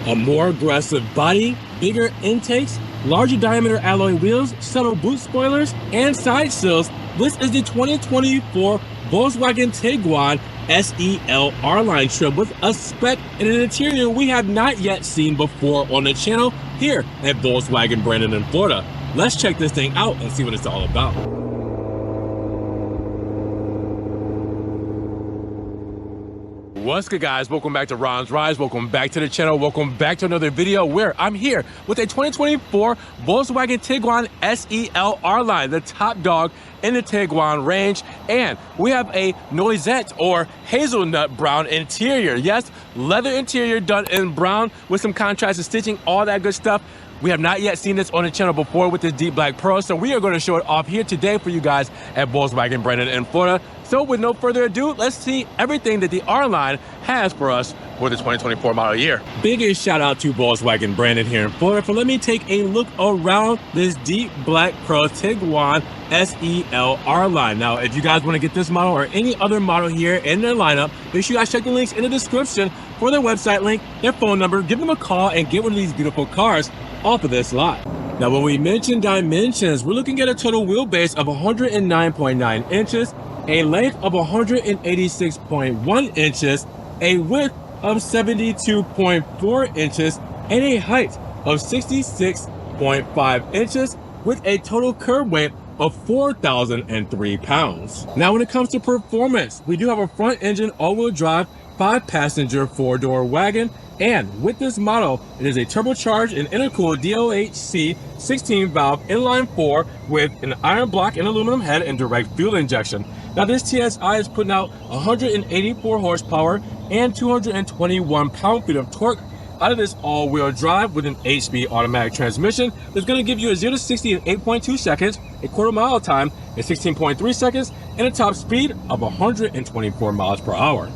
A more aggressive body, bigger intakes, larger diameter alloy wheels, subtle boot spoilers, and side sills. This is the 2024 Volkswagen Tiguan SEL R-Line trim with a spec and an interior we have not yet seen before on the channel here at Volkswagen Brandon in Florida. Let's check this thing out and see what it's all about. What's good, guys? Welcome back to Ron's Rides. Welcome back to the channel. Welcome back to another video where I'm here with a 2024 Volkswagen Tiguan SEL R-Line, the top dog in the Tiguan range. And we have a Noisette or Hazelnut Brown interior. Yes, leather interior done in brown with some contrasted stitching, all that good stuff. We have not yet seen this on the channel before with this deep black pearl, so we are going to show it off here today for you guys at Volkswagen Brandon in Florida. So with no further ado, let's see everything that the R-Line has for us for the 2024 model year. Biggest shout out to Volkswagen Brandon here in Florida for letting me take a look around this deep black pearl Tiguan SEL R-Line. Now, if you guys want to get this model or any other model here in their lineup, make sure you guys check the links in the description for their website link, their phone number, give them a call and get one of these beautiful cars off of this lot. Now, when we mention dimensions, we're looking at a total wheelbase of 109.9 inches, a length of 186.1 inches, a width of 72.4 inches, and a height of 66.5 inches with a total curb weight of 4,003 pounds. Now, when it comes to performance, we do have a front engine all-wheel drive 5-passenger 4-door wagon. And with this model, it is a turbocharged and intercooled DOHC 16-valve inline-4 with an iron block and aluminum head and direct fuel injection. Now, this TSI is putting out 184 horsepower and 221 pound-feet of torque out of this all-wheel drive with an 8-speed automatic transmission that's going to give you a 0 to 60 in 8.2 seconds, a quarter-mile time in 16.3 seconds, and a top speed of 124 miles per hour.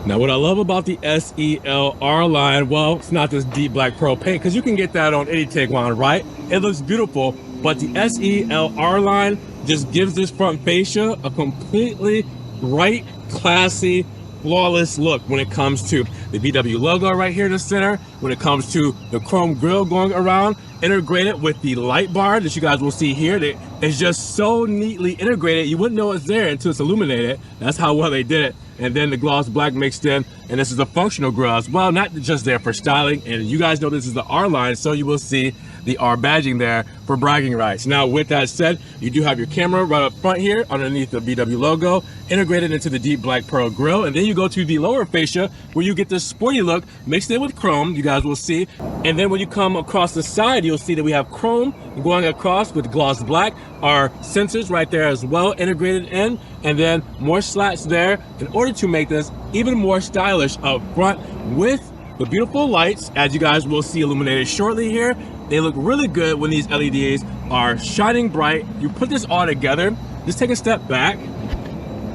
Now, what I love about the SEL R-Line, well, it's not this deep black pearl paint, because you can get that on any Tiguan, right? It looks beautiful, but the SEL R-Line just gives this front fascia a completely bright, classy, flawless look when it comes to the VW logo right here in the center, when it comes to the chrome grille going around, integrated with the light bar that you guys will see here. It's just so neatly integrated, you wouldn't know it's there until it's illuminated. That's how well they did it. And then the gloss black mixed in, and this is a functional grille as well, not just there for styling. And you guys know this is the R-Line, so you will see the R badging there for bragging rights. Now, with that said, you do have your camera right up front here underneath the VW logo, integrated into the deep black pearl grille. And then you go to the lower fascia where you get this sporty look mixed in with chrome, you guys will see. And then when you come across the side, you'll see that we have chrome going across with gloss black, our sensors right there as well integrated in, and then more slats there in order to make this even more stylish up front with the beautiful lights, as you guys will see illuminated shortly here. They look really good when these LEDs are shining bright. You put this all together, just take a step back.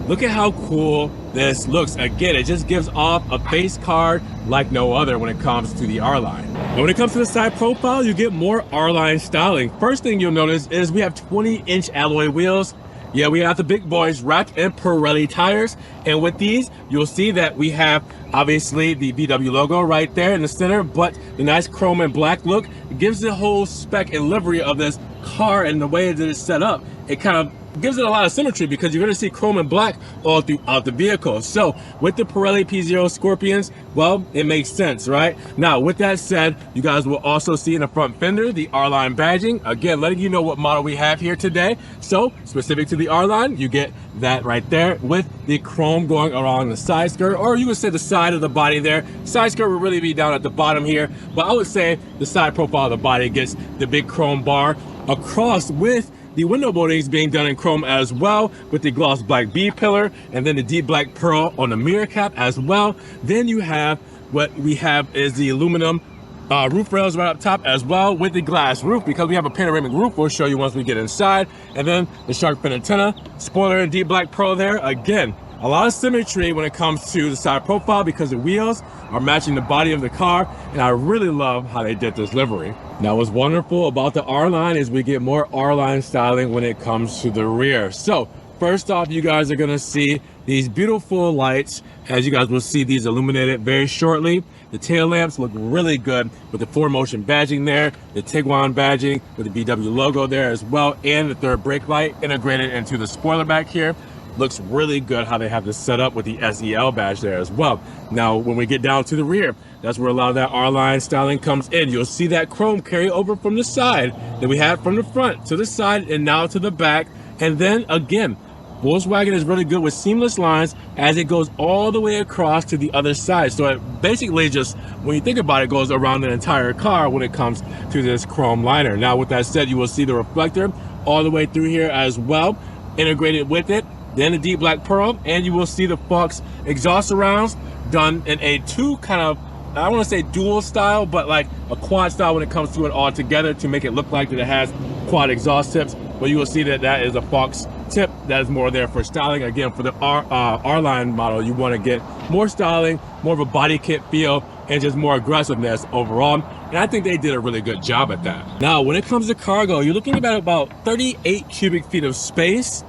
Look at how cool this looks. Again, it just gives off a face card like no other when it comes to the R-Line. And when it comes to the side profile, you get more R-Line styling. First thing you'll notice is we have 20-inch alloy wheels. Yeah, we have the big boys wrapped in Pirelli tires. And with these, you'll see that we have obviously the VW logo right there in the center, but the nice chrome and black look gives the whole spec and livery of this car and the way that it's set up. It kind of gives it a lot of symmetry because you're going to see chrome and black all throughout the vehicle. So with the Pirelli P0 Scorpions, well, it makes sense, right? Now, with that said, you guys will also see in the front fender the R-Line badging, again letting you know what model we have here today. So specific to the R-Line, you get that right there with the chrome going along the side skirt, or you would say the side of the body there. Side skirt would really be down at the bottom here, but I would say the side profile of the body gets the big chrome bar across with the window moldings being done in chrome as well, with the gloss black B pillar and then the deep black pearl on the mirror cap as well. Then you have what we have is the aluminum roof rails right up top as well with the glass roof, because we have a panoramic roof we'll show you once we get inside. And then the shark fin antenna, spoiler and deep black pearl there. Again, a lot of symmetry when it comes to the side profile because the wheels are matching the body of the car, and I really love how they did this livery. Now, what's wonderful about the R-Line is we get more R-Line styling when it comes to the rear. So first off, you guys are gonna see these beautiful lights. As you guys will see, these illuminated very shortly. The tail lamps look really good with the 4Motion badging there, the Tiguan badging with the VW logo there as well, and the third brake light integrated into the spoiler back here. Looks really good how they have this set up with the SEL badge there as well. Now, when we get down to the rear, that's where a lot of that R-Line styling comes in. You'll see that chrome carry over from the side that we have from the front to the side and now to the back. And then again, Volkswagen is really good with seamless lines as it goes all the way across to the other side. So it basically just, when you think about it, goes around the entire car when it comes to this chrome liner. Now, with that said, you will see the reflector all the way through here as well, integrated with it. Then the deep black pearl, and you will see the Fox exhaust surrounds done in a two kind of, I don't want to say dual style, but like a quad style when it comes to it all together to make it look like that it has quad exhaust tips. But you will see that that is a Fox tip that is more there for styling. Again, for the R-Line model, you want to get more styling, more of a body kit feel, and just more aggressiveness overall. And I think they did a really good job at that. Now, when it comes to cargo, you're looking at about 38 cubic feet of space.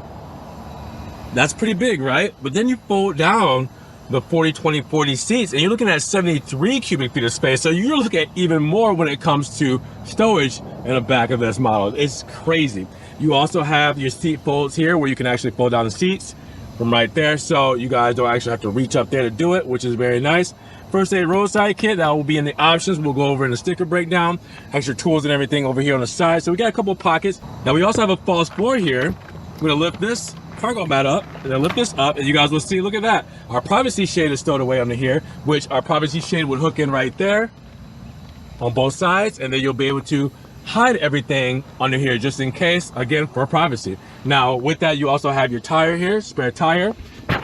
That's pretty big, right? But then you fold down the 40, 20, 40 seats and you're looking at 73 cubic feet of space. So you're looking at even more when it comes to stowage in the back of this model. It's crazy. You also have your seat folds here where you can actually fold down the seats from right there. So you guys don't actually have to reach up there to do it, which is very nice. First aid roadside kit, that will be in the options. We'll go over in the sticker breakdown. Extra tools and everything over here on the side. So we got a couple of pockets. Now we also have a false floor here. I'm gonna lift this cargo mat up and then lift this up and you guys will see, look at that, our privacy shade is stowed away under here, which our privacy shade would hook in right there on both sides, and then you'll be able to hide everything under here just in case, again, for privacy. Now with that, you also have your tire here, spare tire.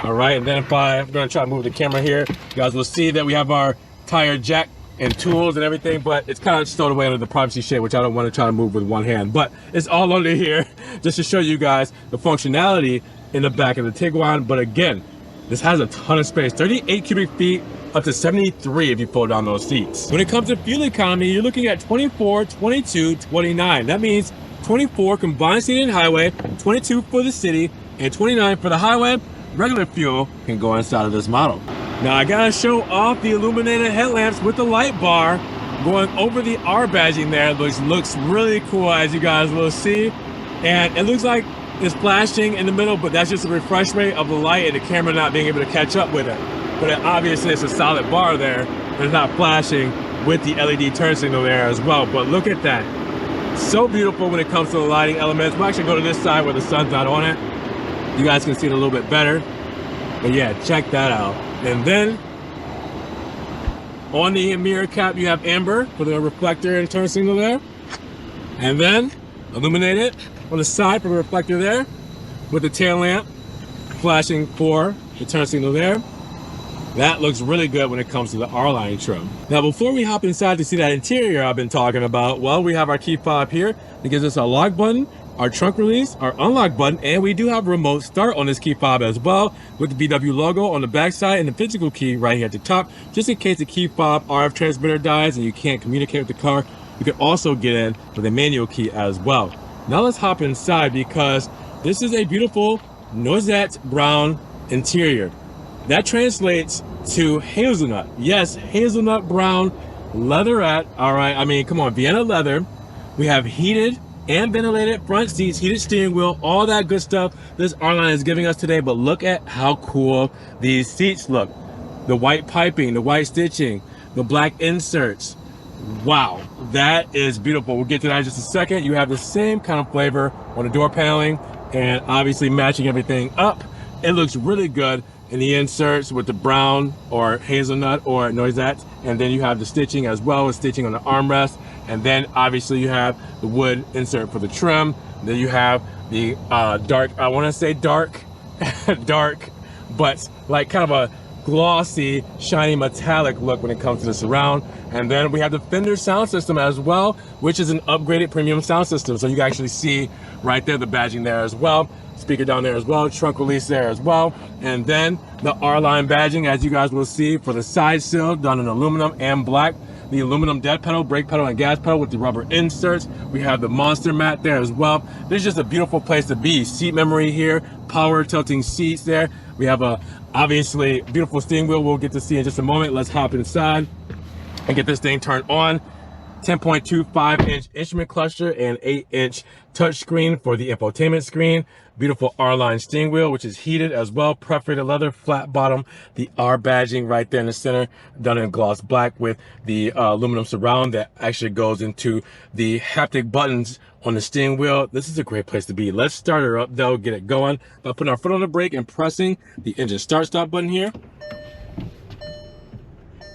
All right, and then I'm gonna try to move the camera here, you guys will see that we have our tire jack and tools and everything, but it's kind of stowed away under the privacy shade, which I don't want to try to move with one hand, but it's all under here just to show you guys the functionality in the back of the Tiguan. But again, this has a ton of space, 38 cubic feet up to 73 if you pull down those seats. When it comes to fuel economy, you're looking at 24, 22, 29. That means 24 combined city and highway, 22 for the city, and 29 for the highway. Regular fuel can go inside of this model. Now I gotta show off the illuminated headlamps with the light bar going over the R badging there. It looks really cool, as you guys will see. And it looks like it's flashing in the middle, but that's just a refresh rate of the light and the camera not being able to catch up with it. But obviously it's a solid bar there. It's not flashing with the LED turn signal there as well. But look at that. So beautiful when it comes to the lighting elements. We'll actually go to this side where the sun's not on it. You guys can see it a little bit better. But yeah, check that out. And then on the mirror cap, you have amber for the reflector and turn signal there. And then illuminated on the side for the reflector there with the tail lamp flashing for the turn signal there. That looks really good when it comes to the R-Line trim. Now, before we hop inside to see that interior I've been talking about, well, we have our key fob here that gives us our lock button, our trunk release, our unlock button, and we do have a remote start on this key fob as well with the VW logo on the back side and the physical key right here at the top, just in case the key fob RF transmitter dies and you can't communicate with the car. You can also get in with a manual key as well. Now let's hop inside because this is a beautiful Noisette Brown interior. That translates to hazelnut. Yes, hazelnut brown leatherette. All right, I mean, come on, Vienna leather. We have heated and ventilated front seats, heated steering wheel, all that good stuff this R-Line is giving us today. But look at how cool these seats look. The white piping, the white stitching, the black inserts. Wow, that is beautiful. We'll get to that in just a second. You have the same kind of flavor on the door paneling and obviously matching everything up. It looks really good in the inserts with the brown or hazelnut or noisette. And then you have the stitching as well as stitching on the armrest. And then obviously you have the wood insert for the trim. Then you have the dark, I want to say dark, but like kind of a glossy, shiny metallic look when it comes to the surround. And then we have the Fender sound system as well, which is an upgraded premium sound system. So you can actually see right there the badging there as well. Speaker down there as well, trunk release there as well. And then the R-Line badging, as you guys will see, for the side sill done in aluminum and black. the aluminum dead pedal, brake pedal, and gas pedal with the rubber inserts. We have the monster mat there as well. This is just a beautiful place to be. Seat memory here, power tilting seats there. We have a obviously beautiful steering wheel we'll get to see in just a moment. Let's hop inside and get this thing turned on. 10.25-inch instrument cluster and 8-inch touchscreen for the infotainment screen. Beautiful R-Line steering wheel, which is heated as well. Perforated leather, flat bottom. The R badging right there in the center, done in gloss black with the aluminum surround that actually goes into the haptic buttons on the steering wheel. This is a great place to be. Let's start her up though, get it going by putting our foot on the brake and pressing the engine start-stop button here.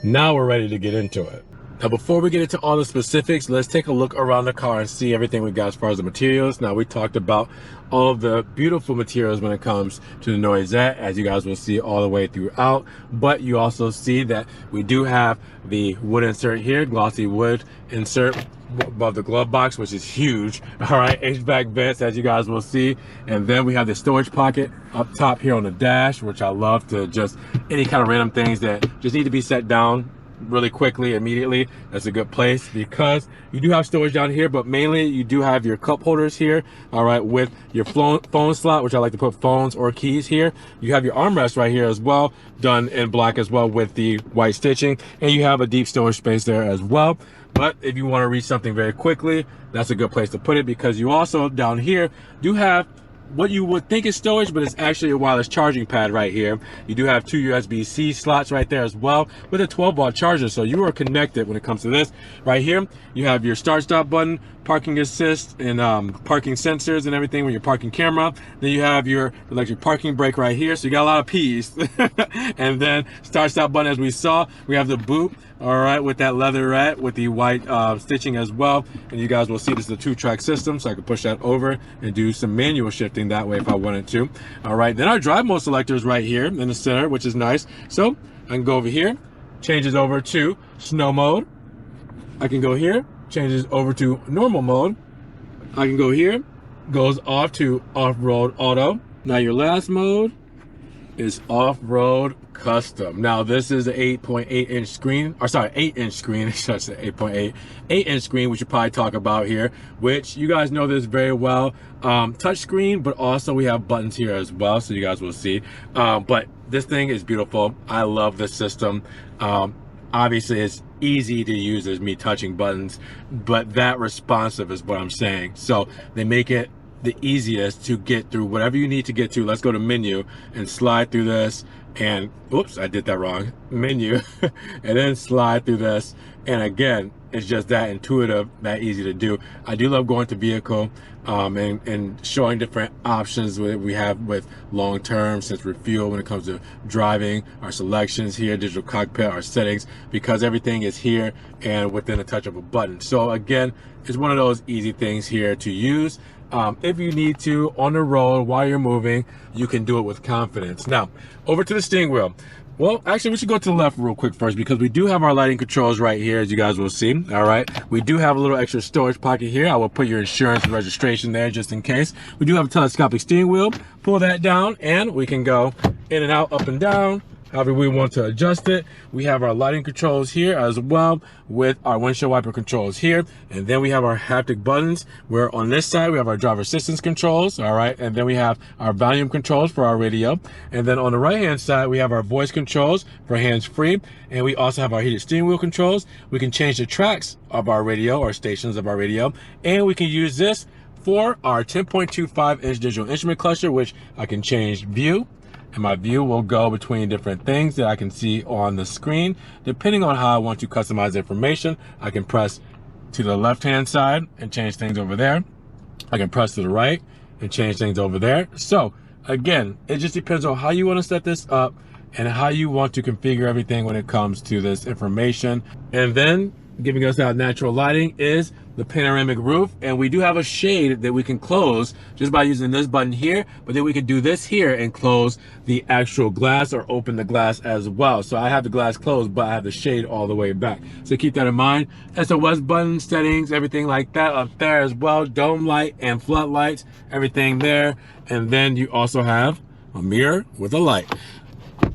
Now we're ready to get into it. Now, before we get into all the specifics, let's take a look around the car and see everything we got as far as the materials. Now, we talked about all of the beautiful materials when it comes to the Noisette, as you guys will see all the way throughout. But you also see that we do have the wood insert here, glossy wood insert above the glove box, which is huge. All right, HVAC vents, as you guys will see. And then we have the storage pocket up top here on the dash, which I love to just any kind of random things that just need to be set down really quickly, immediately. That's a good place because you do have storage down here, but mainly you do have your cup holders here, all right, with your phone slot, which I like to put phones or keys here. You have your armrest right here as well, done in black as well with the white stitching, and you have a deep storage space there as well. But if you want to reach something very quickly, that's a good place to put it, because you also down here do have what you would think is storage, but it's actually a wireless charging pad right here. You do have 2 USB-C slots right there as well with a 12-volt charger, so you are connected when it comes to this. Right here, you have your start-stop button, parking assist, and parking sensors and everything with your parking camera. Then you have your electric parking brake right here, so you got a lot of P's. And then start-stop button, as we saw. We have the boot, all right, with that leatherette with the white stitching as well. And you guys will see this is a 2-track system, so I can push that over and do some manual shifting that way if I wanted to. All right, then our drive mode selector is right here in the center, which is nice. So I can go over here, changes over to snow mode. I can go here, changes over to normal mode. I can go here, goes off to off-road auto. Now your last mode is off-road custom. Now this is an 8.8-inch screen, or sorry, 8-inch screen. I should say 8.8, 8-inch screen, which we'll probably talk about here, which you guys know this very well. Touch screen, but also we have buttons here as well, so you guys will see. But this thing is beautiful. I love this system. Obviously it's easy to use as me touching buttons, but that responsive is what I'm saying. So they make it the easiest to get through whatever you need to get to. Let's go to menu and slide through this, and oops, I did that wrong. Menu and then slide through this, and again, it's just that intuitive, that easy to do. I do love going to vehicle and showing different options we have with long-term, sense refuel when it comes to driving, our selections here, digital cockpit, our settings, because everything is here and within a touch of a button. So again, it's one of those easy things here to use. If you need to on the road while you're moving, you can do it with confidence. Now, over to the steering wheel. Well, actually, we should go to the left real quick first, because we do have our lighting controls right here, as you guys will see. All right, we do have a little extra storage pocket here. I will put your insurance and registration there just in case. We do have a telescopic steering wheel. Pull that down and we can go in and out, up and down, however we want to adjust it. We have our lighting controls here as well, with our windshield wiper controls here. And then we have our haptic buttons, where on this side we have our driver assistance controls, all right? And then we have our volume controls for our radio. And then on the right hand side, we have our voice controls for hands-free. And we also have our heated steering wheel controls. We can change the tracks of our radio, or stations of our radio. And we can use this for our 10.25-inch digital instrument cluster, which I can change view. And my view will go between different things that I can see on the screen. Depending on how I want to customize the information, I can press to the left-hand side and change things over there. I can press to the right and change things over there. So again, it just depends on how you want to set this up and how you want to configure everything when it comes to this information. And then giving us that natural lighting is the panoramic roof, and we do have a shade that we can close just by using this button here, but then we can do this here and close the actual glass or open the glass as well. So I have the glass closed, but I have the shade all the way back. So keep that in mind. SOS button settings, everything like that up there as well. Dome light and floodlights, everything there. And then you also have a mirror with a light.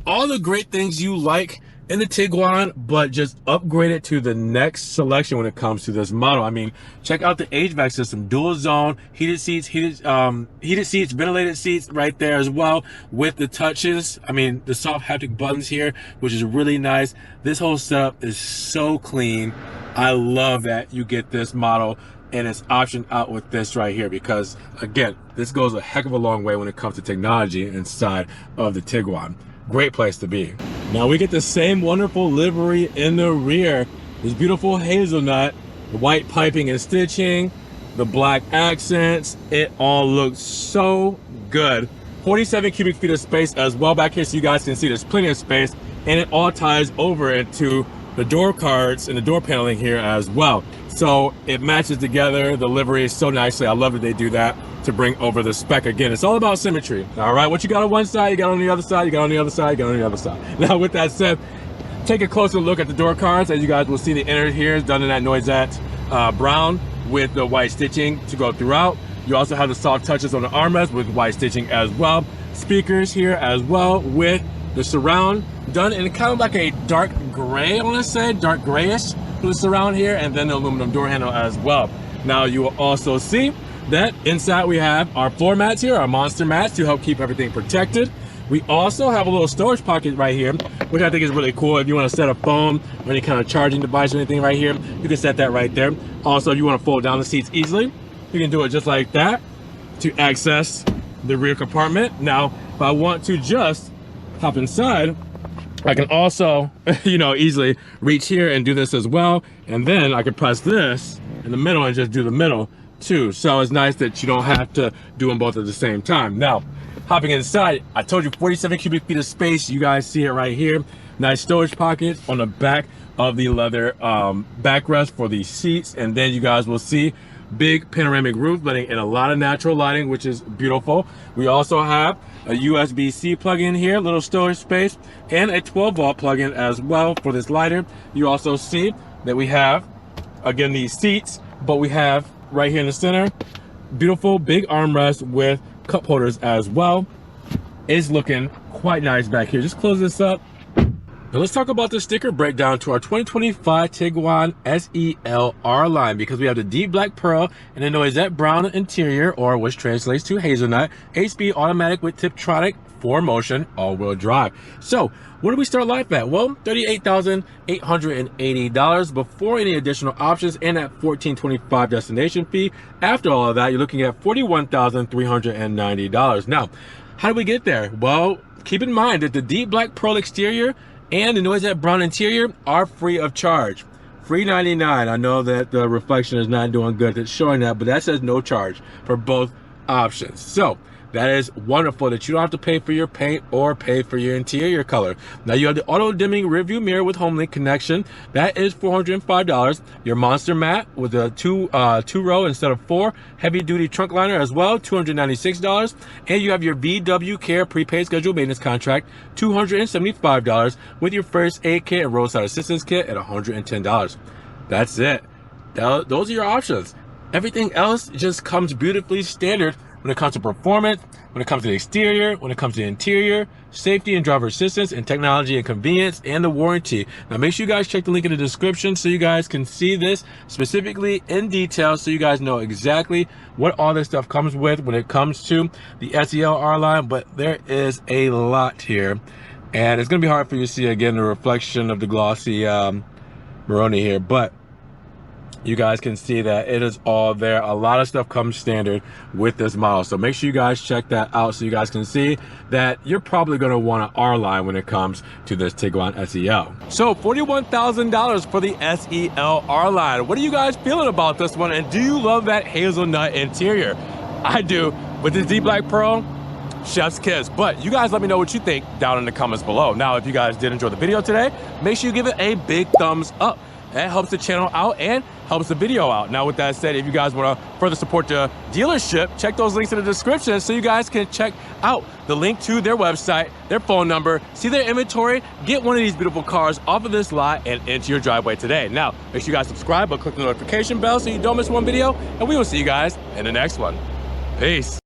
All the great things you like in the Tiguan, but just upgraded to the next selection when it comes to this model. I mean, check out the HVAC system, dual zone, heated seats, ventilated seats right there as well with the touches. I mean, the soft haptic buttons here, which is really nice. This whole setup is so clean. I love that you get this model and it's optioned out with this right here, because again, this goes a heck of a long way when it comes to technology inside of the Tiguan. Great place to be. Now we get the same wonderful livery in the rear. This beautiful hazelnut, the white piping and stitching, the black accents. It all looks so good. 47 cubic feet of space as well back here, so you guys can see there's plenty of space, and it all ties over into the door cards and the door paneling here as well. So it matches together the livery so nicely. I love that they do that to bring over the spec. Again, it's all about symmetry. All right, what you got on one side, you got on the other side, you got on the other side, you got on the other side. Now with that said, take a closer look at the door cards. As you guys will see, the inner here is done in that Noisette Brown with the white stitching to go throughout. You also have the soft touches on the armrest with white stitching as well. Speakers here as well with the surround done in kind of like a dark gray, I want to say, dark grayish for the surround here, and then the aluminum door handle as well. Now you will also see that inside we have our floor mats here, our monster mats to help keep everything protected. We also have a little storage pocket right here, which I think is really cool. If you want to set a phone or any kind of charging device or anything right here, you can set that right there. Also, if you want to fold down the seats easily, you can do it just like that to access the rear compartment. Now, if I want to just hop inside, I can also, easily reach here and do this as well. And then I can press this in the middle and just do the middle too. So it's nice that you don't have to do them both at the same time. Now, hopping inside, I told you 47 cubic feet of space. You guys see it right here. Nice storage pocket on the back of the leather backrest for the seats. And then you guys will see big panoramic roof, letting in a lot of natural lighting, which is beautiful. We also have a USB-C plug-in here, little storage space, and a 12-volt plug-in as well for this lighter. You also see that we have, again, these seats, but we have right here in the center, beautiful big armrest with cup holders as well. It's looking quite nice back here. Just close this up. Now let's talk about the sticker breakdown to our 2025 Tiguan SEL R-Line, because we have the deep black pearl and the Noisette Brown interior, or which translates to hazelnut, 8-speed automatic with Tiptronic 4Motion all-wheel drive. So where do we start life at? Well, $38,880 before any additional options and that $1,425 destination fee. After all of that, you're looking at $41,390. Now, how do we get there? Well, keep in mind that the deep black pearl exterior and the Noisette Brown interior are free of charge. Free 99. I know that the reflection is not doing good. It's showing that, but that says no charge for both options. So that is wonderful that you don't have to pay for your paint or pay for your interior color. Now you have the auto dimming rear view mirror with HomeLink connection. That is $405. Your monster mat with a two row instead of 4. Heavy duty trunk liner as well, $296. And you have your VW Care prepaid scheduled maintenance contract, $275, with your first aid kit and roadside assistance kit at $110. That's it. Those are your options. Everything else just comes beautifully standard when it comes to performance, when it comes to the exterior, when it comes to the interior, safety and driver assistance, and technology and convenience, and the warranty. Now make sure you guys check the link in the description so you guys can see this specifically in detail, so you guys know exactly what all this stuff comes with when it comes to the SEL R-Line. But there is a lot here, and it's gonna be hard for you to see again the reflection of the glossy Maroni here, but you guys can see that it is all there. A lot of stuff comes standard with this model, so make sure you guys check that out so you guys can see that you're probably going to want an R-Line when it comes to this Tiguan SEL. So $41,000 for the SEL R-Line. What are you guys feeling about this one, and do you love that hazelnut interior? I do. With this deep black pearl, chef's kiss. But you guys let me know what you think down in the comments below. Now, if you guys did enjoy the video today, make sure you give it a big thumbs up. That helps the channel out and helps the video out. Now, with that said, if you guys want to further support the dealership, check those links in the description so you guys can check out the link to their website, their phone number, see their inventory, get one of these beautiful cars off of this lot and into your driveway today. Now, make sure you guys subscribe by clicking the notification bell so you don't miss one video, and we will see you guys in the next one. Peace.